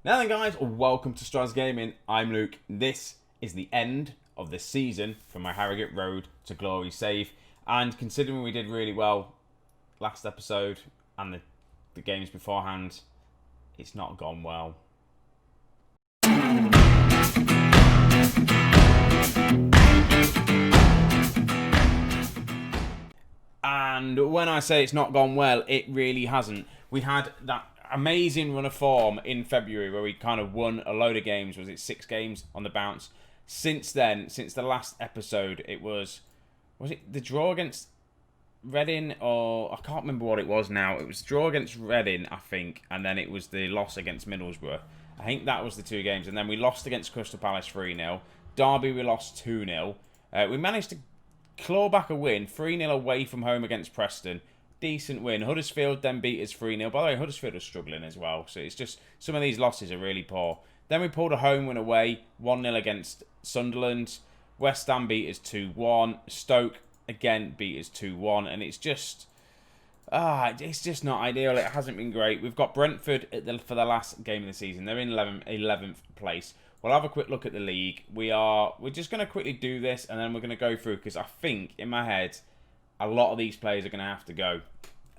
Now then guys, welcome to Strasz Gaming. I'm Luke. This is the end of the season for my Harrogate Road to Glory save. And considering we did really well last episode and the games beforehand, it's not gone well. And when I say it's not gone well, it really hasn't. We had that amazing run of form in February where we kind of won a load of games. Was it 6 games on the bounce? Since then, since the last episode, it was it the draw against Reading, or I can't remember what it was now. It was the draw against Reading, I think, and then it was the loss against Middlesbrough. I think that was the 2 games, and then we lost against Crystal Palace 3-0. Derby we lost 2-0. We managed to claw back a win, 3-0 away from home against Preston. Decent win. Huddersfield then beat us 3-0. By the way, Huddersfield was struggling as well. So it's just some of these losses are really poor. Then we pulled a home win away, 1-0 against Sunderland. West Ham beat us 2-1. Stoke again beat us 2-1. And it's just not ideal. It hasn't been great. We've got Brentford for the last game of the season. They're in 11th place. We'll have a quick look at the league. We're just going to quickly do this and then we're going to go through, because I think in my head a lot of these players are going to have to go.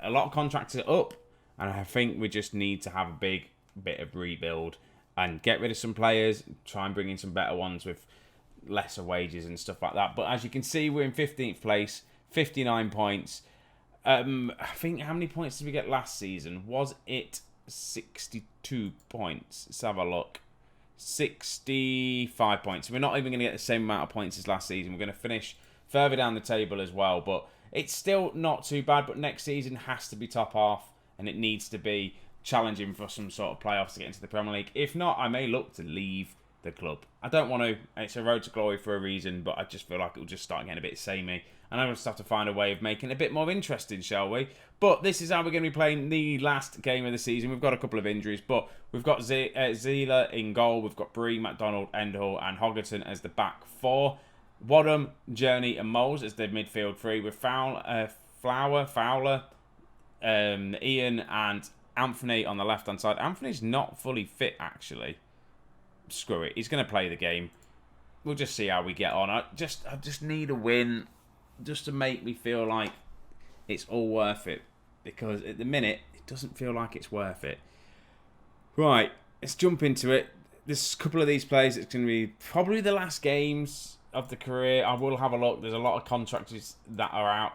A lot of contracts are up, and I think we just need to have a big bit of rebuild and get rid of some players, try and bring in some better ones with lesser wages and stuff like that. But as you can see, we're in 15th place, 59 points. I think, how many points did we get last season? Was it 62 points? Let's have a look. 65 points. We're not even going to get the same amount of points as last season. We're going to finish further down the table as well, but it's still not too bad. But next season has to be top half, and it needs to be challenging for some sort of playoffs to get into the Premier League. If not, I may look to leave the club. I don't want to. It's a road to glory for a reason, but I just feel like it will just start getting a bit samey, and I just have to find a way of making it a bit more interesting, shall we? But this is how we're going to be playing the last game of the season. We've got a couple of injuries, but we've got Zila in goal. We've got Bree, McDonald, Endhall, and Hogerton as the back 4. Wadham, Journey, and Moles as the midfield 3, with Fowler, Ian, and Anthony on the left-hand side. Anthony's not fully fit, actually. Screw it. He's going to play the game. We'll just see how we get on. I just need a win just to make me feel like it's all worth it. Because at the minute, it doesn't feel like it's worth it. Right, let's jump into it. There's a couple of these players. It's going to be probably the last games of the career. I will have a look. There's a lot of contractors that are out,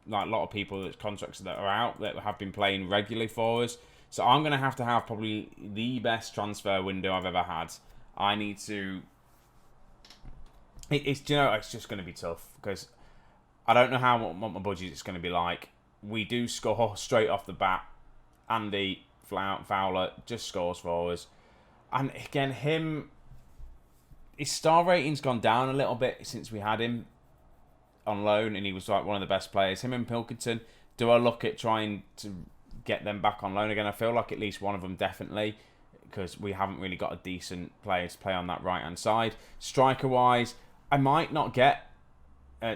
like a lot of people that's contracts that are out that have been playing regularly for us. So I'm going to have probably the best transfer window I've ever had. I need to. It's just going to be tough because I don't know what my budget is going to be like. We do score straight off the bat. Andy Fowler just scores for us, and again his star rating's gone down a little bit since we had him on loan, and he was like one of the best players. Him and Pilkington. Do I look at trying to get them back on loan again? I feel like at least one of them definitely, because we haven't really got a decent player to play on that right-hand side. Striker-wise, I might not get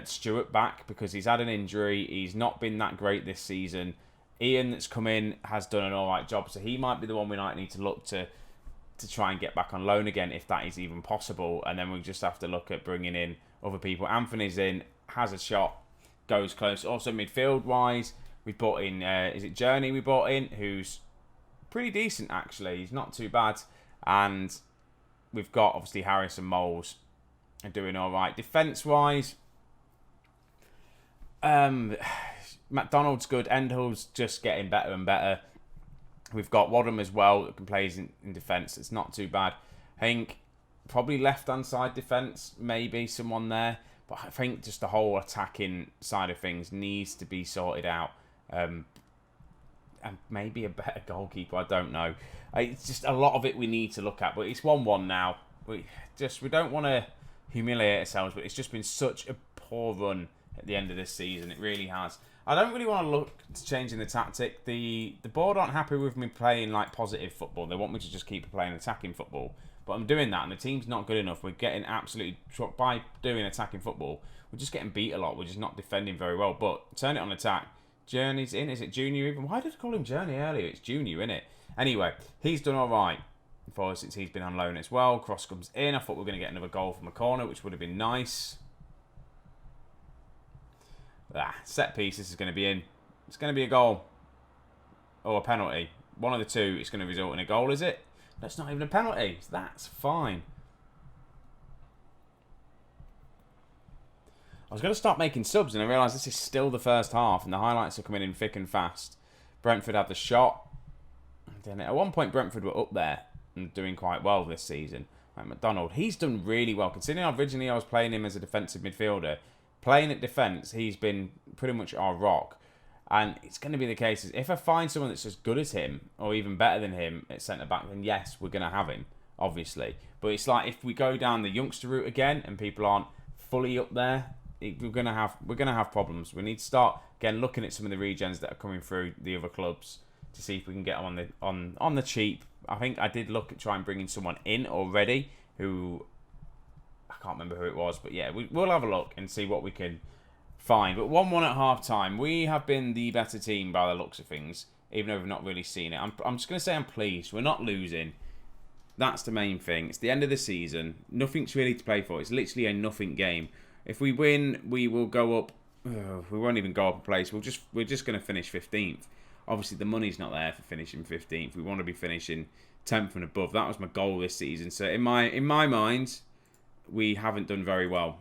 Stewart back because he's had an injury. He's not been that great this season. Ian, that's come in, has done an alright job, so he might be the one we might need to look to try and get back on loan again, if that is even possible. And then we just have to look at bringing in other people. Anthony's in, has a shot, goes close. Also midfield-wise, we bought in, is it Journey we bought in, who's pretty decent actually. He's not too bad. And we've got obviously Harris and Moles are doing alright. Defence-wise, McDonald's good. Endhall's just getting better and better. We've got Wadham as well that can play in defence. It's not too bad. I think probably left-hand side defence, maybe someone there. But I think just the whole attacking side of things needs to be sorted out. And maybe a better goalkeeper, I don't know. It's just a lot of it we need to look at. But it's 1-1 now. We don't want to humiliate ourselves, but it's just been such a poor run at the end of this season. It really has. I don't really want to look to changing the tactic. The board aren't happy with me playing like positive football. They want me to just keep playing attacking football. But I'm doing that, and the team's not good enough. We're getting absolutely... By doing attacking football, we're just getting beat a lot. We're just not defending very well. But turn it on attack. Journey's in. Is it Junior even? Why did I call him Journey earlier? It's Junior, innit? Anyway, he's done all right. for since he's been on loan as well. Cross comes in. I thought we were going to get another goal from a corner, which would have been nice. Set piece, this is going to be in. It's going to be a goal. Or a penalty. One of the two, it's going to result in a goal, is it? That's not even a penalty. That's fine. I was going to start making subs and I realised this is still the first half and the highlights are coming in thick and fast. Brentford had the shot. Then at one point Brentford were up there and doing quite well this season. Like McDonald, he's done really well. Considering originally I was playing him as a defensive midfielder. Playing at defence, he's been pretty much our rock. And it's going to be the case, if I find someone that's as good as him, or even better than him at centre-back, then yes, we're going to have him, obviously. But it's like, if we go down the youngster route again, and people aren't fully up there, we're going to have problems. We need to start, again, looking at some of the regens that are coming through the other clubs, to see if we can get them on the cheap. I think I did look at trying bringing someone in already, who, I can't remember who it was, but yeah, we'll have a look and see what we can find. But 1-1 at half-time. We have been the better team by the looks of things, even though we've not really seen it. I'm just going to say I'm pleased. We're not losing. That's the main thing. It's the end of the season. Nothing's really to play for. It's literally a nothing game. If we win, we will go up. We won't even go up a place. We're just going to finish 15th. Obviously, the money's not there for finishing 15th. We want to be finishing 10th and above. That was my goal this season. So in my mind, we haven't done very well.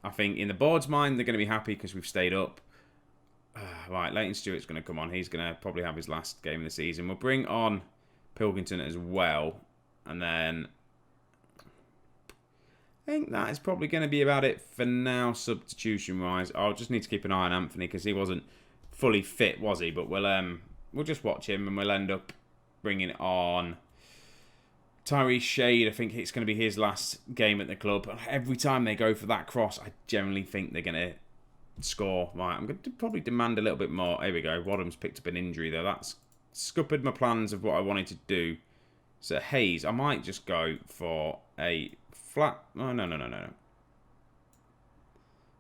I think in the board's mind, they're going to be happy because we've stayed up. Right, Leighton Stewart's going to come on. He's going to probably have his last game of the season. We'll bring on Pilkington as well. And then I think that is probably going to be about it for now, substitution-wise. I'll just need to keep an eye on Anthony because he wasn't fully fit, was he? But we'll just watch him and we'll end up bringing on Tyrese Shade. I think it's going to be his last game at the club. Every time they go for that cross, I generally think they're going to score. Right, I'm going to probably demand a little bit more. Here we go. Wadham's picked up an injury, though. That's scuppered my plans of what I wanted to do. So, Hayes, I might just go for a flat... Oh, no.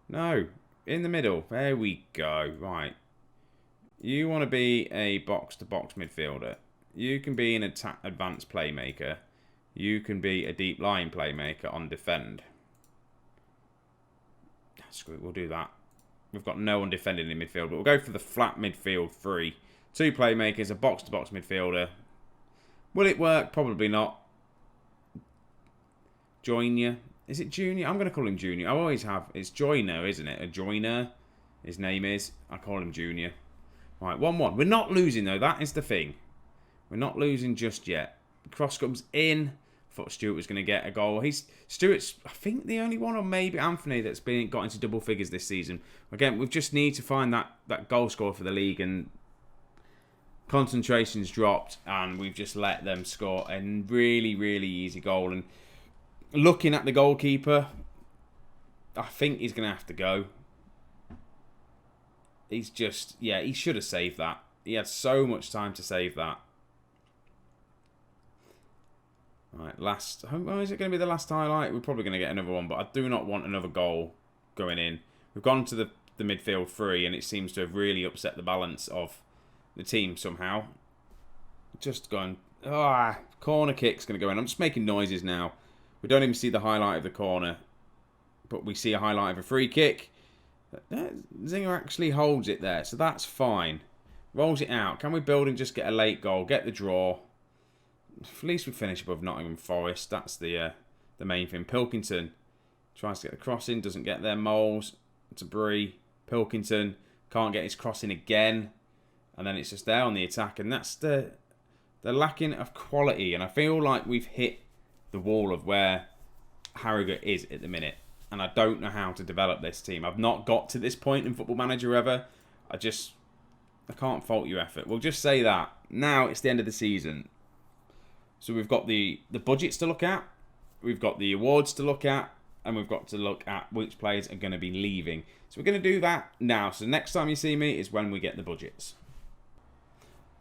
No, in the middle. There we go. Right. You want to be a box-to-box midfielder. You can be an advanced playmaker. You can be a deep line playmaker on defend. Screw it, we'll do that. We've got no one defending in midfield, but we'll go for the flat midfield three. Two playmakers, a box-to-box midfielder. Will it work? Probably not. Joiner. Is it Junior? I'm going to call him Junior. I always have. It's Joiner, isn't it? A Joiner. His name is. I call him Junior. Right, 1-1. We're not losing, though. That is the thing. We're not losing just yet. Cross comes in. I thought Stewart was going to get a goal. Stewart's, I think, the only one, or maybe Anthony, that's got into double figures this season. Again, we just need to find that goal scorer for the league, and concentration's dropped, and we've just let them score a really, really easy goal. And looking at the goalkeeper, I think he's going to have to go. He's just, yeah, he should have saved that. He had so much time to save that. Right, last... Oh, is it going to be the last highlight? We're probably going to get another one, but I do not want another goal going in. We've gone to the midfield three, and it seems to have really upset the balance of the team somehow. Just going... corner kick's going to go in. I'm just making noises now. We don't even see the highlight of the corner, but we see a highlight of a free kick. Zinger actually holds it there, so that's fine. Rolls it out. Can we build and just get a late goal? Get the draw. At least we finish above Nottingham Forest. That's the main thing. Pilkington tries to get the cross in. Doesn't get there. Moles. Debris. Pilkington can't get his cross in again. And then it's just there on the attack. And that's the lacking of quality. And I feel like we've hit the wall of where Harrogate is at the minute. And I don't know how to develop this team. I've not got to this point in Football Manager ever. I can't fault your effort. We'll just say that. Now it's the end of the season. So we've got the budgets to look at. We've got the awards to look at. And we've got to look at which players are going to be leaving. So we're going to do that now. So next time you see me is when we get the budgets.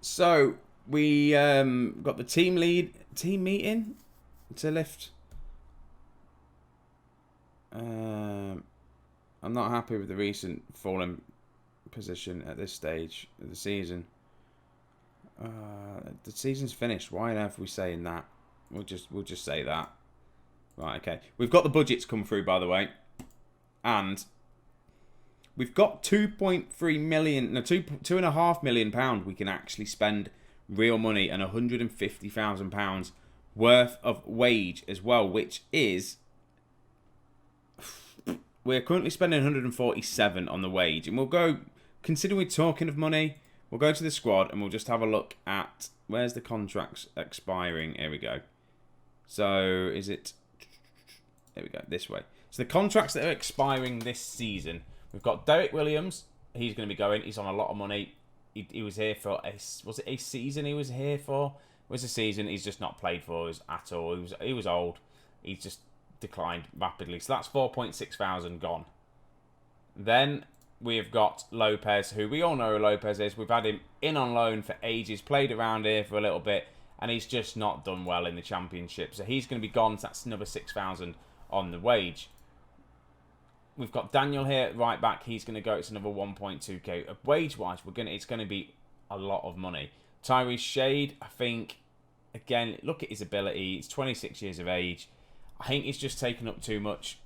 So we got the team meeting to lift. I'm not happy with the recent fallen position at this stage of the season. The season's finished. Why on earth are we saying that? We'll just say that. Right, okay. We've got the budgets come through, by the way. And we've got 2.3 million, no, 2.5 million pound we can actually spend real money, and £150,000 worth of wage as well, which is, we're currently spending 147 on the wage, and we'll go, considering we're talking of money, we'll go to the squad and we'll just have a look at, where's the contracts expiring? Here we go. So is it, there we go, this way. So the contracts that are expiring this season, we've got Derek Williams. He's going to be going. He's on a lot of money. He was here for was it a season he was here for? It was a season. He's just not played for us at all. He was old. He's just declined rapidly. So that's 4.6 thousand gone. Then we've got Lopez, who we all know who Lopez is. We've had him in on loan for ages, played around here for a little bit, and he's just not done well in the Championship. So he's going to be gone. So that's another 6,000 on the wage. We've got Daniel here, right back. He's going to go. It's another 1.2k. Wage-wise, it's going to be a lot of money. Tyrese Shade, I think, again, look at his ability. He's 26 years of age. I think he's just taken up too much.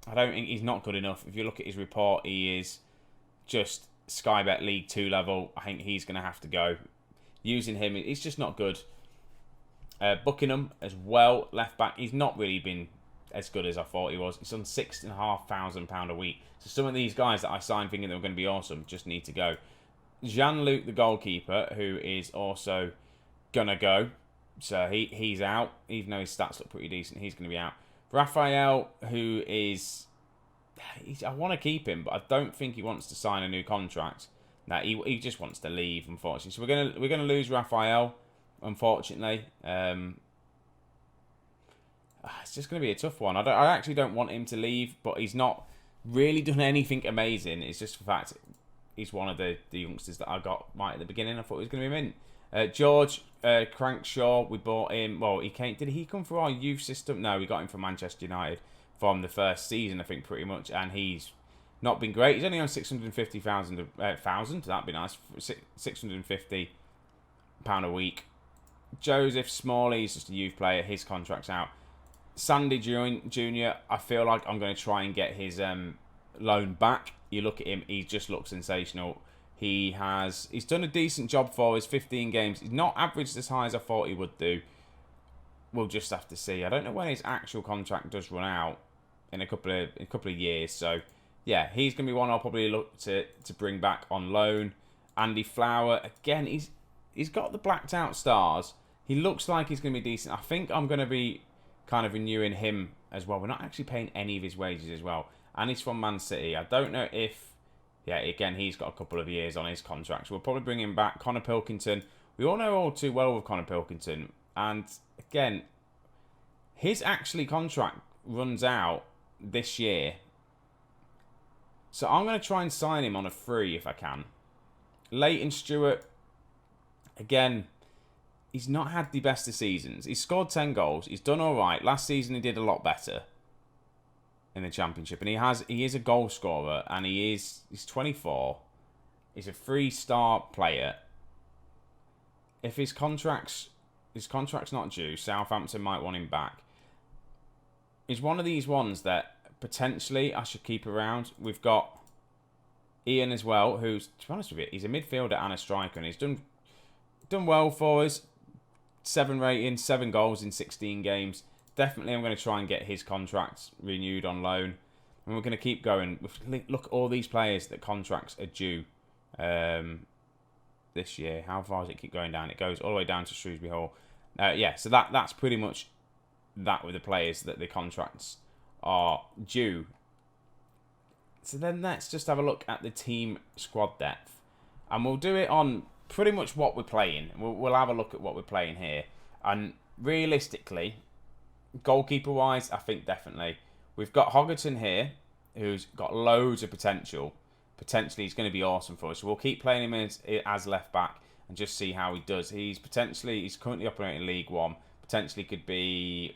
I don't think he's not good enough. If you look at his report, he is just Sky Bet League 2 level. I think he's going to have to go. Using him, he's just not good. Buckingham as well, left back. He's not really been as good as I thought he was. He's on £6,500 a week. So some of these guys that I signed thinking they were going to be awesome just need to go. Jean-Luc, the goalkeeper, who is also going to go. So he's out. Even though his stats look pretty decent, he's going to be out. Raphael, who is... I want to keep him, but I don't think he wants to sign a new contract. No, he just wants to leave, unfortunately. So we're gonna lose Raphael, unfortunately. It's just going to be a tough one. I actually don't want him to leave, but he's not really done anything amazing. It's just the fact he's one of the youngsters that I got right at the beginning. I thought he was going to be mint. George Crankshaw, we bought him. Well, did he come through our youth system? No, we got him from Manchester United from the first season, I think, pretty much. And he's not been great. He's only on 650,000. That'd be nice. £650 a week. Joseph Smalley, he's just a youth player. His contract's out. Sandy Jr., I feel like I'm going to try and get his loan back. You look at him, he just looks sensational. He's done a decent job for his 15 games. He's not averaged as high as I thought he would do. We'll just have to see. I don't know when his actual contract does run out in a couple of years. So yeah, he's going to be one I'll probably look to bring back on loan. Andy Flower, again, he's got the blacked out stars. He looks like he's going to be decent. I think I'm going to be kind of renewing him as well. We're not actually paying any of his wages as well. And he's from Man City. I don't know if... Yeah, again, he's got a couple of years on his contract. So we'll probably bring him back. Connor Pilkington. We all know all too well with Connor Pilkington. And again, his actually contract runs out this year. So I'm going to try and sign him on a free if I can. Leighton Stewart, again, he's not had the best of seasons. He's scored 10 goals. He's done all right. Last season he did a lot better in the Championship, and he is a goal scorer, and he's 24. He's a 3-star player. If his contract's not due, Southampton might want him back. He's one of these ones that potentially I should keep around. We've got Ian as well, who's, to be honest with you, he's a midfielder and a striker, and he's done well for us. 7 ratings, 7 goals in 16 games. Definitely I'm going to try and get his contract renewed on loan. And we're going to keep going. Look at all these players that contracts are due this year. How far does it keep going down? It goes all the way down to Shrewsbury Hall. Yeah, so that's pretty much that with the players that the contracts are due. So then let's just have a look at the team squad depth. And we'll do it on pretty much what we're playing. We'll have a look at what we're playing here. And realistically, goalkeeper-wise, I think definitely. We've got Harrogate here, who's got loads of potential. Potentially, he's going to be awesome for us. So we'll keep playing him as left-back and just see how he does. He's currently operating in League One. Potentially could be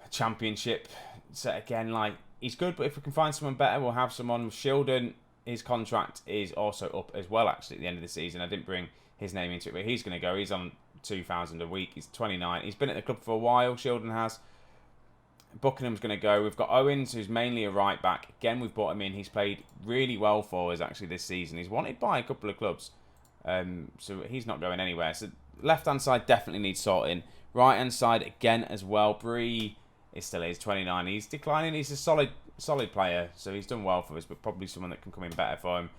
a Championship. So again, he's good, but if we can find someone better, we'll have someone. Shildon, his contract is also up as well, actually, at the end of the season. I didn't bring his name into it, but he's going to go. He's on 2,000 a week. He's 29. He's been at the club for a while. Shildon has. Buckingham's going to go. We've got Owens, who's mainly a right back. Again, we've brought him in. He's played really well for us actually this season. He's wanted by a couple of clubs, so he's not going anywhere. So left hand side definitely needs sorting. Right hand side again as well. Bree is still 29. He's declining. He's a solid player, so he's done well for us, but probably someone that can come in better for him.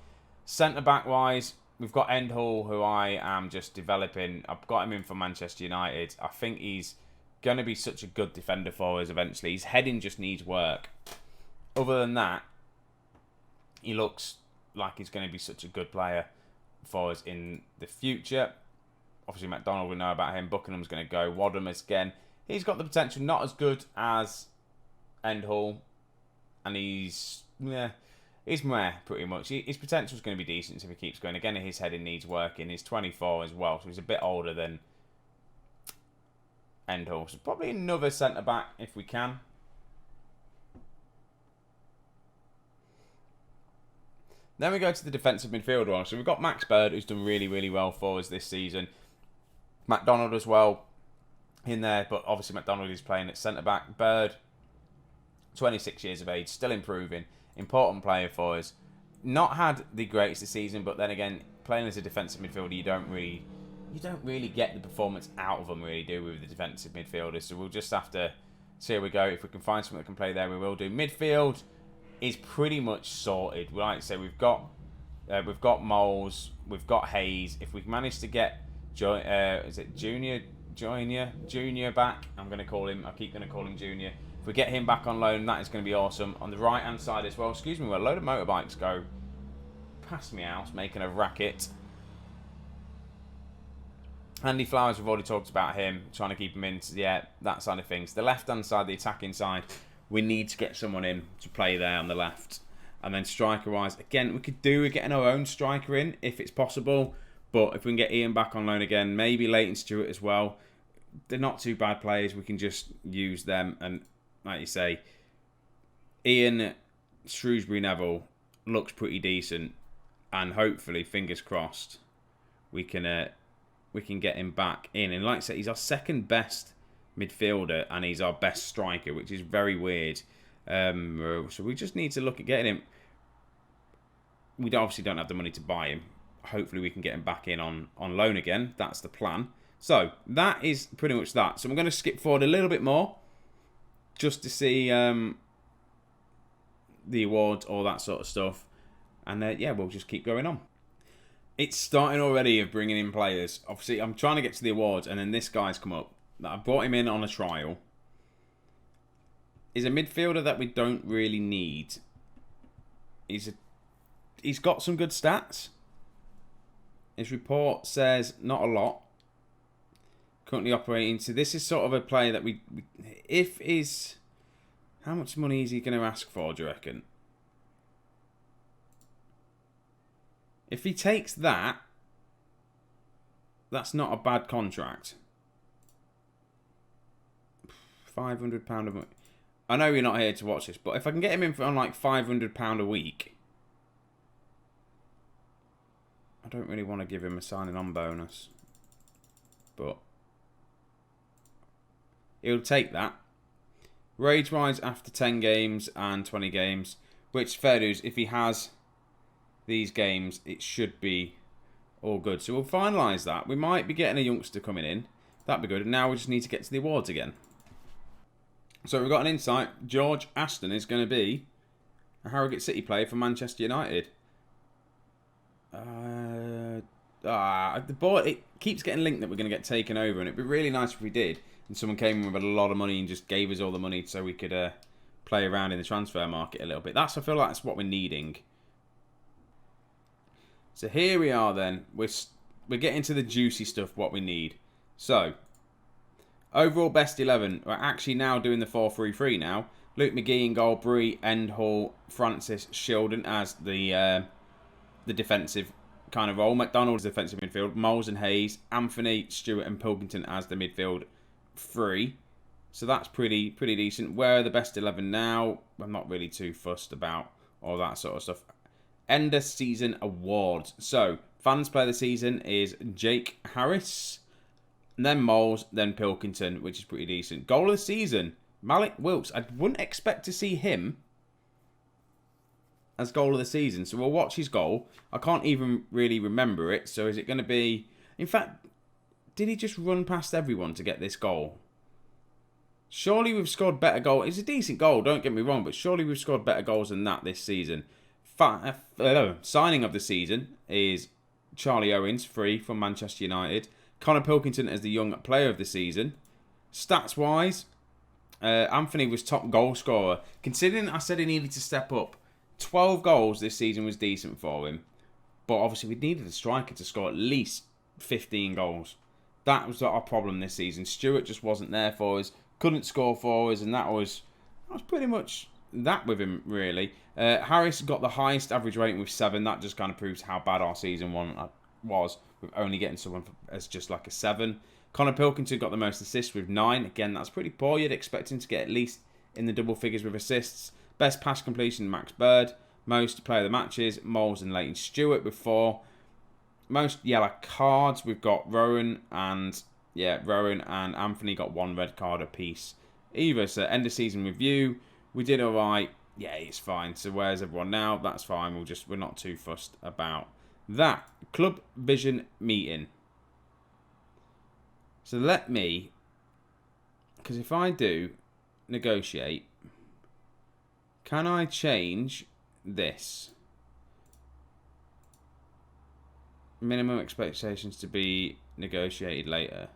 Centre back wise, we've got Endhall, who I am just developing. I've got him in for Manchester United. I think he's going to be such a good defender for us eventually. His heading just needs work. Other than that, he looks like he's going to be such a good player for us in the future. Obviously, McDonald, we know about him. Buckingham's going to go. Wadham again. He's got the potential, not as good as Endhall. And he's meh, pretty much. His potential is going to be decent if he keeps going. Again, his heading needs working. He's 24 as well, so he's a bit older than Endhall. So probably another centre-back if we can. Then we go to the defensive midfield one. So we've got Max Bird, who's done really, really well for us this season. McDonald as well in there, but obviously McDonald is playing at centre-back. Bird, 26 years of age, still improving. Important player for us. Not had the greatest this season, but then again, playing as a defensive midfielder, you don't really get the performance out of them, really, do we, with the defensive midfielders? So we'll just have to see how we go. If we can find someone that can play there, we will do. Midfield is pretty much sorted. Like I say, we've got Moles, we've got Hayes. If we manage to get Junior back, I keep going to call him Junior. If we get him back on loan, that is going to be awesome. On the right hand side as well, excuse me, where a load of motorbikes go past my house making a racket. Andy Flowers, we've already talked about him, trying to keep him in, that side of things. The left hand side, the attacking side, we need to get someone in to play there on the left. And then striker wise, again, we could do with getting our own striker in if it's possible. But if we can get Ian back on loan again, maybe Leighton Stewart as well. They're not too bad players. We can just use them. And like you say, Ian Shrewsbury Neville looks pretty decent. And hopefully, fingers crossed, we can get him back in. And like I said, he's our second best midfielder and he's our best striker, which is very weird. So we just need to look at getting him. We obviously don't have the money to buy him. Hopefully we can get him back in on loan again. That's the plan. So that is pretty much that. So I'm going to skip forward a little bit more just to see the awards, all that sort of stuff. And we'll just keep going on. It's starting already of bringing in players. Obviously, I'm trying to get to the awards, and then this guy's come up. I brought him in on a trial. He's a midfielder that we don't really need. He's got some good stats. His report says not a lot. Currently operating. So this is sort of a player that how much money is he going to ask for, do you reckon? If he takes that, that's not a bad contract. £500 a month. I know you're not here to watch this, but if I can get him in for on like £500 a week, I don't really want to give him a signing on bonus, but he'll take that. Rage wise after 10 games and 20 games, which fair dues, if he has these games, it should be all good. So we'll finalise that. We might be getting a youngster coming in. That'd be good. And now we just need to get to the awards again. So we've got an insight. George Aston is going to be a Harrogate City player for Manchester United. The board, it keeps getting linked that we're going to get taken over, and it'd be really nice if we did, and someone came in with a lot of money and just gave us all the money so we could play around in the transfer market a little bit. I feel like that's what we're needing. So here we are then. We're getting to the juicy stuff, what we need. So, overall best 11. We're actually now doing the 4-3-3 now. Luke McGee in goal, Bree, Endhall, Francis, Shildon as the defensive kind of role. McDonald's defensive midfield. Moles and Hayes. Anthony, Stewart and Pilkington as the midfield 3. So that's pretty decent. Where are the best 11 now? I'm not really too fussed about all that sort of stuff. End of season awards. So, fans player of the season is Jake Harris. And then Moles, then Pilkington, which is pretty decent. Goal of the season, Malik Wilkes. I wouldn't expect to see him as goal of the season. So we'll watch his goal. I can't even really remember it. So is it going to be... In fact, did he just run past everyone to get this goal? Surely we've scored better goals. It's a decent goal, don't get me wrong, but surely we've scored better goals than that this season. Signing of the season is Charlie Owens, free from Manchester United. Connor Pilkington as the young player of the season. Stats-wise, Anthony was top goal scorer. Considering I said he needed to step up, 12 goals this season was decent for him. But obviously we needed a striker to score at least 15 goals. That was our problem this season. Stewart just wasn't there for us. Couldn't score for us, and that was pretty much that with him, really. Harris got the highest average rating with 7. That just kind of proves how bad our season one was, with only getting someone as just like a 7. Connor Pilkington got the most assists with 9. Again, that's pretty poor. You'd expect him to get at least in the double figures with assists. Best pass completion, Max Bird. Most player of the matches, Moles and Leighton Stewart with 4. Most yellow cards, we've got Rowan and Anthony got 1 red card apiece. Either, so end of season review, we did alright. Yeah, it's fine. So where's everyone now? That's fine. We're not too fussed about that. Club vision meeting. So let me, because if I do negotiate, can I change this? Minimum expectations to be negotiated later.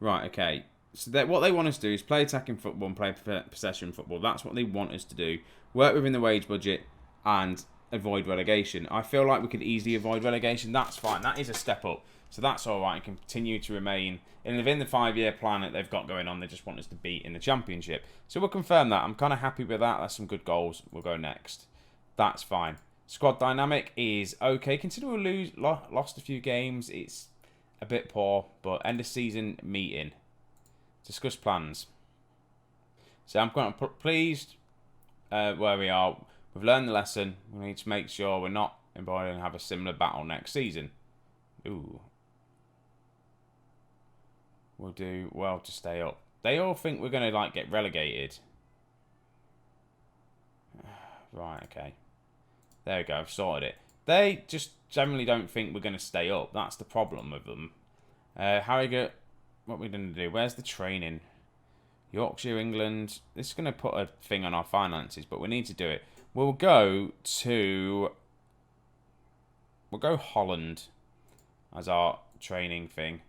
Right, okay. So what they want us to do is play attacking football and play possession football. That's what they want us to do. Work within the wage budget and avoid relegation. I feel like we could easily avoid relegation. That's fine. That is a step up. So that's all right. It can continue to remain within the 5-year plan that they've got going on. They just want us to be in the Championship. So we'll confirm that. I'm kind of happy with that. That's some good goals. We'll go next. That's fine. Squad dynamic is okay. Considering we lost a few games, it's a bit poor. But end of season meeting. Discuss plans. So I'm quite pleased where we are. We've learned the lesson. We need to make sure we're not embodied and have a similar battle next season. Ooh. We'll do well to stay up. They all think we're going to get relegated. Right, okay. There we go, I've sorted it. They just generally don't think we're going to stay up. That's the problem with them. Harrogate, what are we going to do? Where's the training? Yorkshire, England. This is going to put a thing on our finances, but we need to do it. We'll go Holland as our training thing.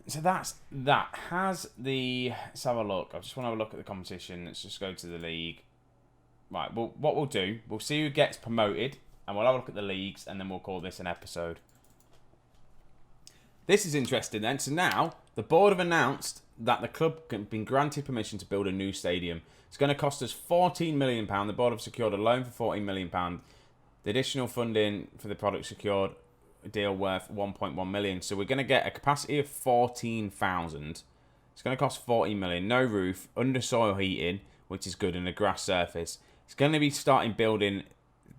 So that's that. Let's have a look. I just want to have a look at the competition. Let's just go to the league. Right, well, what we'll do, we'll see who gets promoted, and we'll have a look at the leagues, and then we'll call this an episode. This is interesting then. So now, the board have announced that the club has been granted permission to build a new stadium. It's going to cost us £14 million. The board have secured a loan for £14 million. The additional funding for the product secured a deal worth £1.1 million. So we're going to get a capacity of 14,000. It's going to cost £14 million. No roof, under soil heating, which is good, and a grass surface. It's going to be starting building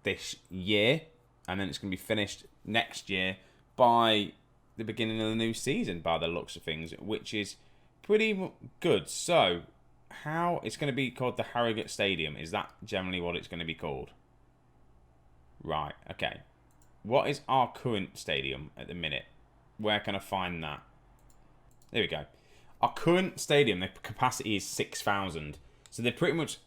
this year, and then it's going to be finished next year by the beginning of the new season, by the looks of things, which is pretty good. So, how it's going to be called the Harrogate Stadium? Is that generally what it's going to be called? Right, okay. What is our current stadium at the minute? Where can I find that? There we go. Our current stadium, the capacity is 6,000. So they're pretty much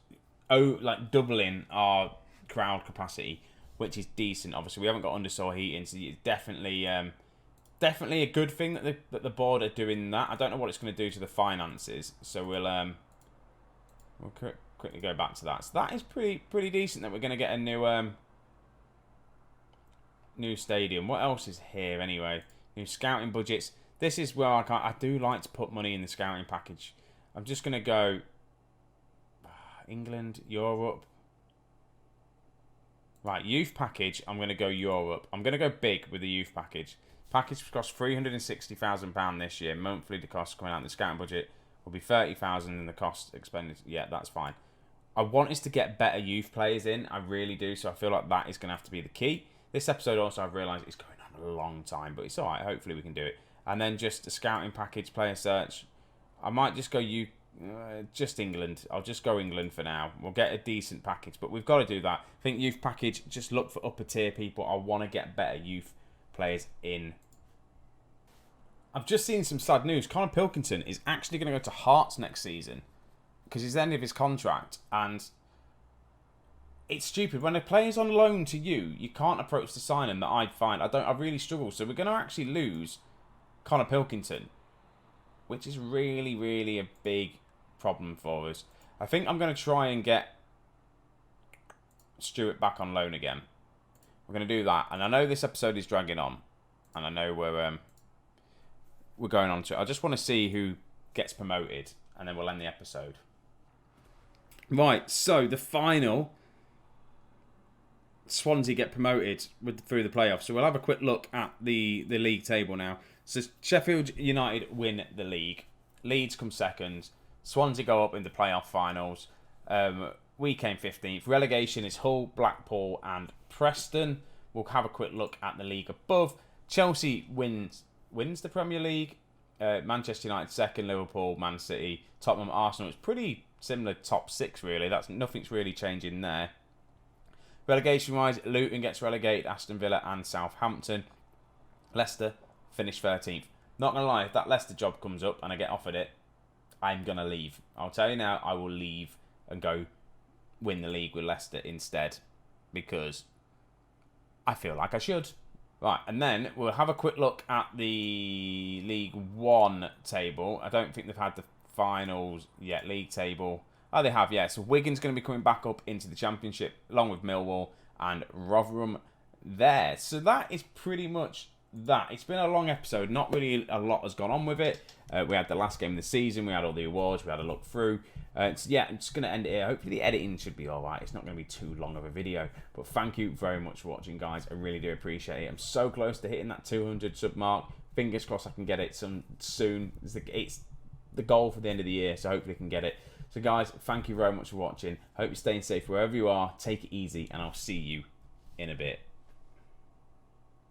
doubling our crowd capacity, which is decent. Obviously, we haven't got undersoil heating, so it's definitely a good thing that the board are doing that. I don't know what it's going to do to the finances, so we'll quickly go back to that. So that is pretty decent that we're going to get a new stadium. What else is here anyway? New scouting budgets. This is where I do like to put money in the scouting package. I'm just going to go England, Europe. Right, youth package, I'm going to go Europe. I'm going to go big with the youth package. Package costs £360,000 this year. Monthly, the cost coming out of the scouting budget will be £30,000 and the cost expended. Yeah, that's fine. I want us to get better youth players in. I really do. So I feel like that is going to have to be the key. This episode also, I've realised, it's going on a long time, but it's all right. Hopefully we can do it. and then just a scouting package, player search. I might just go just England. I'll just go England for now. We'll get a decent package, but we've got to do that. I think youth package, just look for upper tier people. I want to get better youth players in. I've just seen some sad news. Connor Pilkington is actually going to go to Hearts next season because he's the end of his contract, and it's stupid. When a player's on loan to you, you can't approach to sign him. That I find I really struggle. So we're going to actually lose Connor Pilkington, which is really, really a big problem for us. I think I'm going to try and get Stuart back on loan again. We're going to do that, and I know this episode is dragging on, and I know we're going on to it. I just want to see who gets promoted, and then we'll end the episode. Right, so the final. Swansea get promoted through the playoffs. So we'll have a quick look at the league table now. So Sheffield United win the league. Leeds come second. Swansea go up in the playoff finals. We came 15th. Relegation is Hull, Blackpool and Preston. We'll have a quick look at the league above. Chelsea wins the Premier League. Manchester United second. Liverpool, Man City, Tottenham, Arsenal. It's pretty similar top 6 really. Nothing's really changing there. Relegation-wise, Luton gets relegated, Aston Villa and Southampton. Leicester finish 13th. Not going to lie, if that Leicester job comes up and I get offered it, I'm going to leave. I'll tell you now, I will leave and go win the league with Leicester instead because I feel like I should. Right, and then we'll have a quick look at the League One table. I don't think they've had the finals yet, league table. Oh, they have, yeah. So Wigan's going to be coming back up into the Championship, along with Millwall and Rotherham there. So that is pretty much that. It's been a long episode. Not really a lot has gone on with it. We had the last game of the season. We had all the awards. We had a look through. So yeah, I'm just going to end it here. Hopefully the editing should be all right. It's not going to be too long of a video. But thank you very much for watching, guys. I really do appreciate it. I'm so close to hitting that 200 sub mark. Fingers crossed I can get it soon. It's the goal for the end of the year, so hopefully I can get it. So guys, thank you very much for watching. Hope you're staying safe wherever you are. Take it easy, and I'll see you in a bit.